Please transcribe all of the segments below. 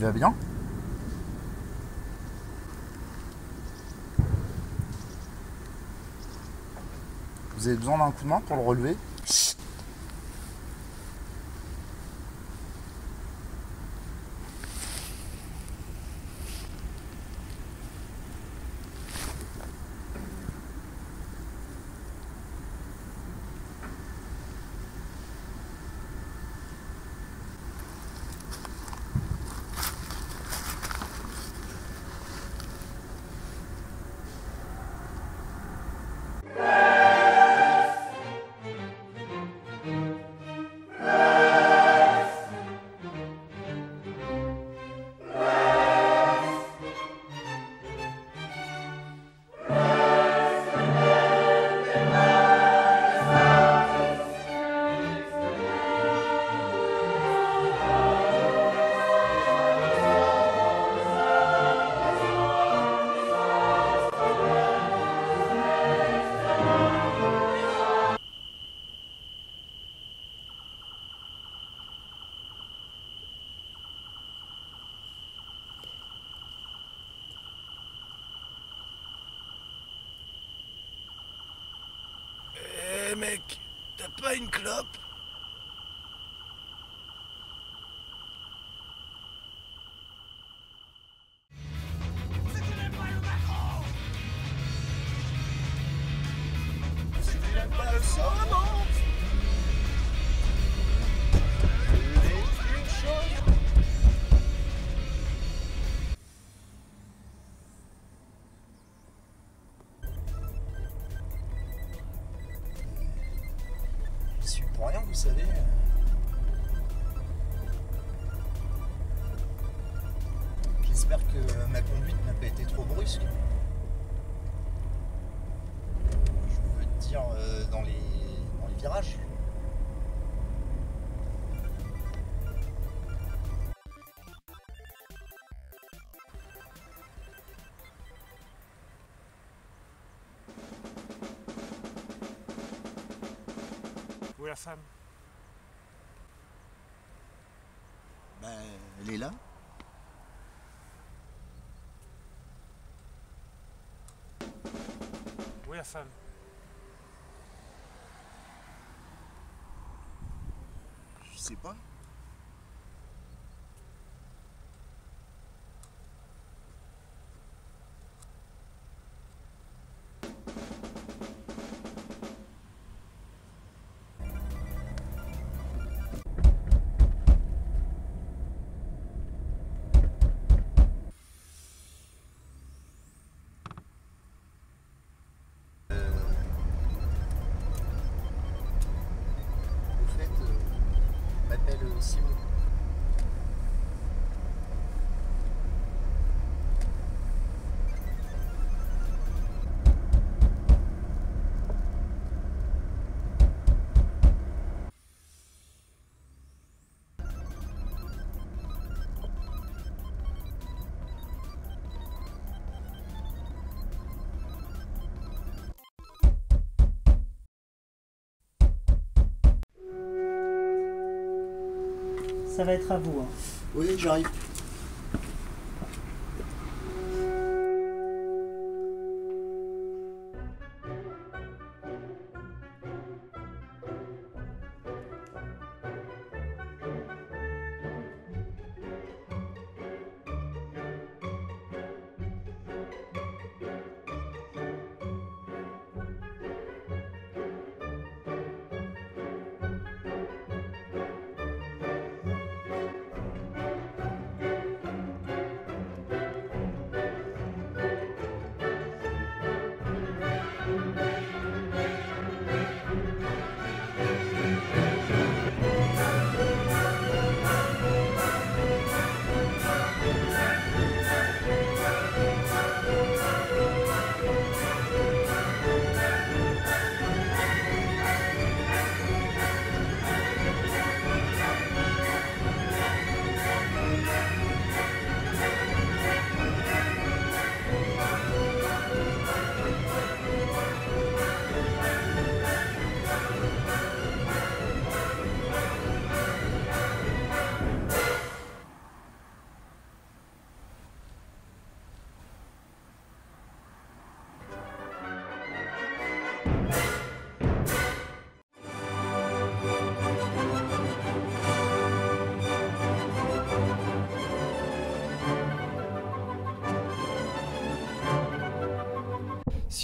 vas bien? Vous avez besoin d'un coup de main pour le relever? Eh mec, t'as pas une clope? C'était même pas le Macron! C'était même pas le Sorament! Une chose. Je suis pour rien, vous savez. J'espère que ma conduite n'a pas été trop brusque. Je veux te dire, dans les virages. Où est la femme? Ben, elle est là. Où est la femme? Je sais pas. Au fait, je m'appelle Simon. Ça va être à vous. Hein. Oui, j'arrive.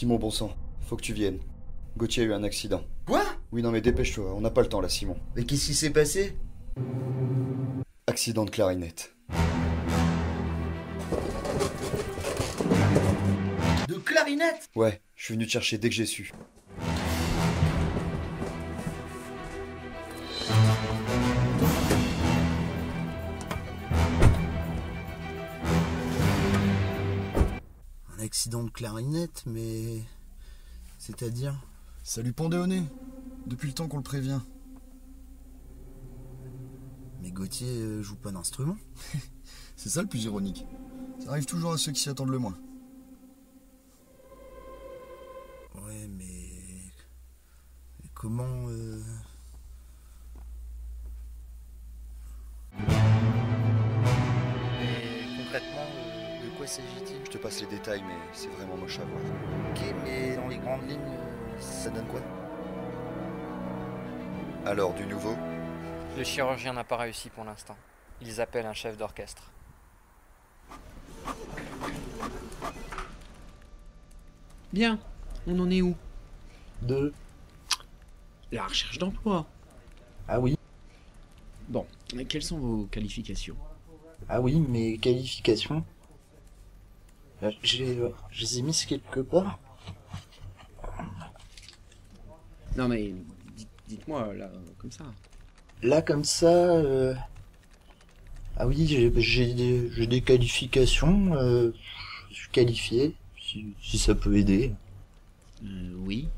Simon, bon sang, faut que tu viennes. Gauthier a eu un accident. Quoi? Oui, non mais dépêche-toi, on n'a pas le temps là, Simon. Mais qu'est-ce qui s'est passé? Accident de clarinette. De clarinette? Ouais, je suis venu te chercher dès que j'ai su. Un accident de clarinette, mais... C'est-à-dire? Ça lui pendait au nez, depuis le temps qu'on le prévient. Mais Gauthier joue pas d'instrument. C'est ça le plus ironique. Ça arrive toujours à ceux qui s'y attendent le moins. Ouais, mais comment... Mais concrètement, de quoi s'agit-il? Je te passe les détails, mais c'est vraiment moche à voir. Ok, mais dans les grandes lignes, ça donne quoi? Alors, du nouveau? Le chirurgien n'a pas réussi pour l'instant. Ils appellent un chef d'orchestre. Bien, on en est où? De... La recherche d'emploi. Ah oui? Bon, quelles sont vos qualifications? Ah oui, mes qualifications? Je les ai mises quelque part. Non mais, dites-moi, là, comme ça. Là, comme ça... Ah oui, j'ai des qualifications. Je suis qualifié, si ça peut aider. Oui.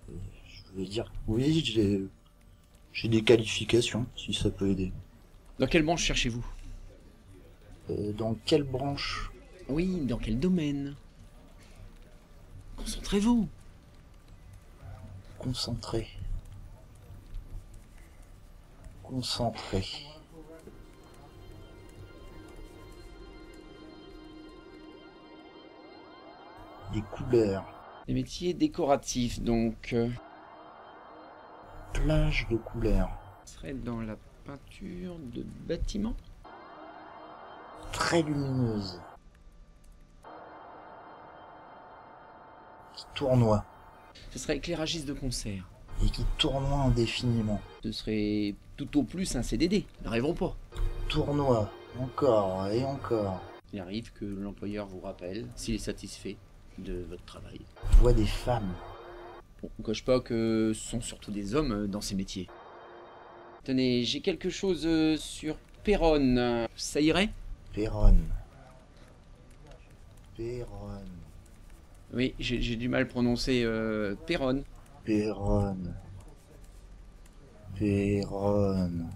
Je veux dire, oui, j'ai des qualifications, si ça peut aider. Dans quelle branche cherchez-vous? Dans quelle branche? Oui, dans quel domaine? Concentrez-vous. Concentré. Concentré. Des couleurs. Les métiers décoratifs, donc. Plage de couleurs. Serait dans la peinture de bâtiments? Très lumineuse. Qui tournoie. Ce serait éclairagiste de concert. Et qui tournoie indéfiniment. Ce serait tout au plus un CDD. Ne rêvons pas. Tournoie. Encore et encore. Il arrive que l'employeur vous rappelle s'il est satisfait de votre travail. Voix des femmes. Bon, on coche pas que ce sont surtout des hommes dans ces métiers. Tenez, j'ai quelque chose sur Péronne. Ça irait? Péronne. Péronne. Oui, j'ai du mal à prononcer Péronne. Péronne. Péronne.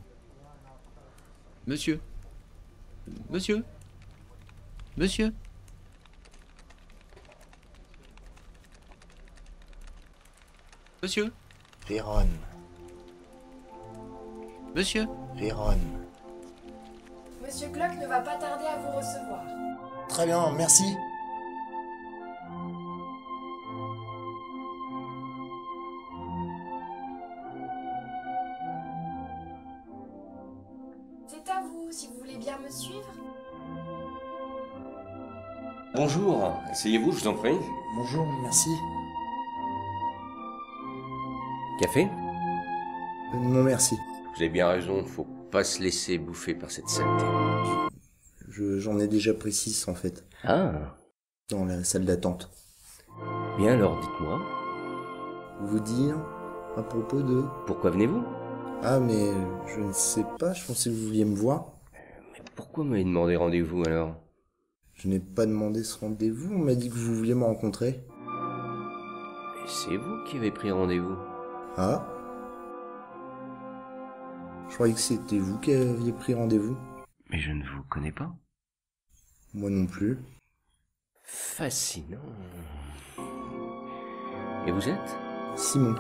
Monsieur. Monsieur. Monsieur. Monsieur. Péronne. Monsieur. Péronne. Monsieur Glock ne va pas tarder à vous recevoir. Très bien, merci. C'est à vous, si vous voulez bien me suivre. Bonjour, asseyez-vous, je vous en prie. Bonjour, merci. Café? Non, merci. Vous avez bien raison, faut pas se laisser bouffer par cette saleté. J'en ai déjà pris 6 en fait, Ah, dans la salle d'attente. bien alors dites-moi, Vous dire à propos de... pourquoi venez-vous? Ah mais je ne sais pas, je pensais que vous vouliez me voir. Mais pourquoi m'avez demandé rendez-vous alors? Je n'ai pas demandé ce rendez-vous, on m'a dit que vous vouliez me rencontrer. Mais c'est vous qui avez pris rendez-vous. Ah? Je croyais que c'était vous qui aviez pris rendez-vous. Mais je ne vous connais pas. Moi non plus. Fascinant. Et vous êtes? Simon.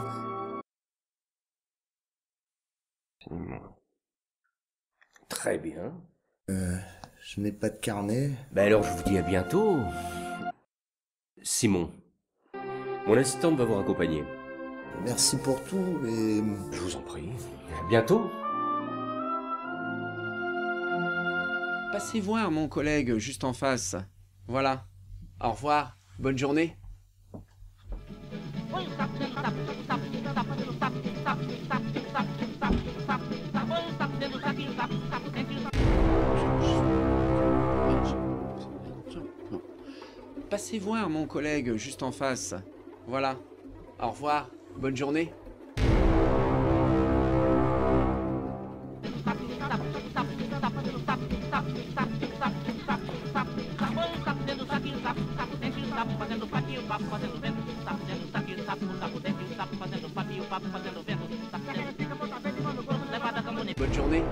Simon. Très bien. Je n'ai pas de carnet. Ben alors je vous dis à bientôt. Simon, mon assistante va vous raccompagner. Merci pour tout et... Je vous en prie. À bientôt. Passez voir mon collègue juste en face. Voilà. Au revoir. Bonne journée. Passez voir mon collègue juste en face. Voilà. Au revoir. Bonne journée. Bonne journée.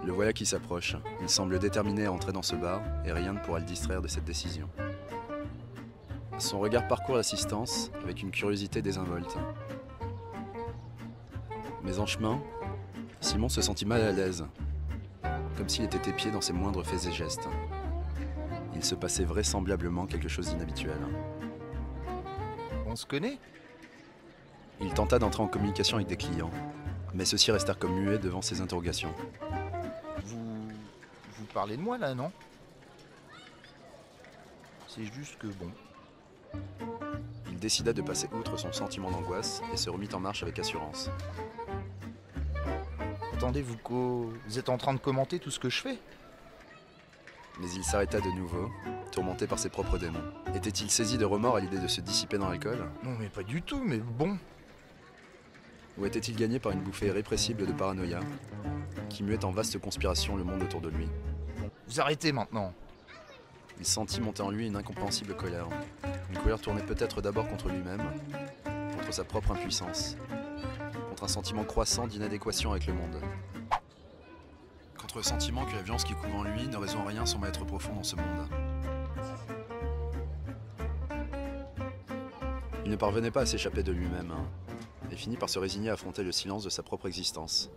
Le voilà qui s'approche. Il semble déterminé à entrer dans ce bar et rien ne pourra le distraire de cette décision. Son regard parcourt l'assistance avec une curiosité désinvolte. Mais en chemin, Simon se sentit mal à l'aise, comme s'il était épié dans ses moindres faits et gestes. Il se passait vraisemblablement quelque chose d'inhabituel. On se connaît? Il tenta d'entrer en communication avec des clients, mais ceux-ci restèrent comme muets devant ses interrogations. Vous parlez de moi là, non? C'est juste que bon. Il décida de passer outre son sentiment d'angoisse et se remit en marche avec assurance. Attendez, vous êtes en train de commenter tout ce que je fais? Mais il s'arrêta de nouveau, tourmenté par ses propres démons. Était-il saisi de remords à l'idée de se dissiper dans l'alcool? Non mais pas du tout, mais bon. Ou était-il gagné par une bouffée irrépressible de paranoïa, qui muait en vaste conspiration le monde autour de lui? Vous arrêtez maintenant. Il sentit monter en lui une incompréhensible colère. Une colère tournée peut-être d'abord contre lui-même, contre sa propre impuissance, contre un sentiment croissant d'inadéquation avec le monde. Contre le sentiment que la violence qui couvre en lui ne résout en rien son mal-être profond dans ce monde. Il ne parvenait pas à s'échapper de lui-même, et finit par se résigner à affronter le silence de sa propre existence.